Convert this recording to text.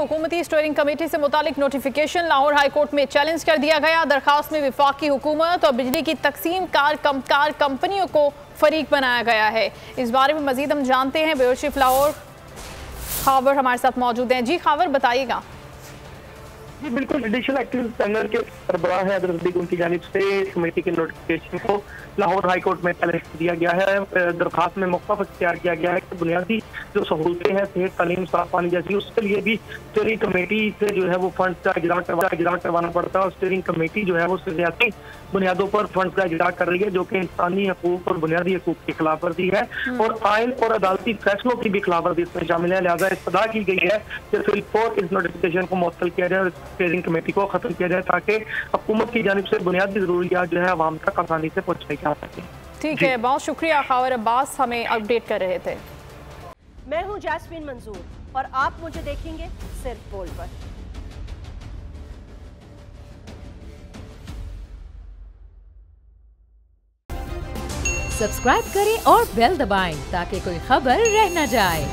हुकूमती steering committee से मुतालिक नोटिफिकेशन लाहौर हाई कोर्ट में चैलेंज कर दिया गया। दरखास्त में वफाकी हुकूमत और बिजली की तकसीम कार कंपनियों को फरीक बनाया गया है। इस बारे में मजीद हम जानते हैं। ब्यूरो चीफ लाहौर खावर हमारे साथ मौजूद हैं। जी खावर, बताइएगा। जी बिल्कुल, जुडिशल एक्टिविस्ट पैनल के सरबराह है अदर सदीक, उनकी जानिब से कमेटी के नोटिफिकेशन को लाहौर हाई कोर्ट में चैलेंज दिया गया है। दरखास्त में मौक़िफ़ इख्तियार किया गया है कि बुनियादी जो सहूलतें हैं, सेहत, तालीम, साफ पानी जैसी, उसके लिए भी स्टीयरिंग कमेटी से जो है वो फंड का इजरा करवाना पड़ता है। और स्टीयरिंग कमेटी जो है वो सियासी बुनियादों पर फंड का इजरा कर रही है, जो कि इंसानी हकूक और बुनियादी हकूक की खिलाफ वर्जी है और आइन और अदालती फैसलों की भी खिलाफ वर्जी इसमें शामिल है। लिहाजा इस्तदा की गई है कि फिलपोर इस नोटिफिकेशन को मुअत्तल किया जाए और स्टीयरिंग कमेटी को खत्म किया जाए, ताकि हुकूमत की जानिब से बुनियादी जरूरियात जो है आवाम तक आसानी से पहुंचाई जा सके। ठीक है, बहुत शुक्रिया खावर अब्बास, हमें अपडेट कर रहे थे। मैं हूं जैस्मीन मंजूर और आप मुझे देखेंगे सिर्फ बोल पर। सब्सक्राइब करें और बेल दबाएं ताकि कोई खबर रह न जाए।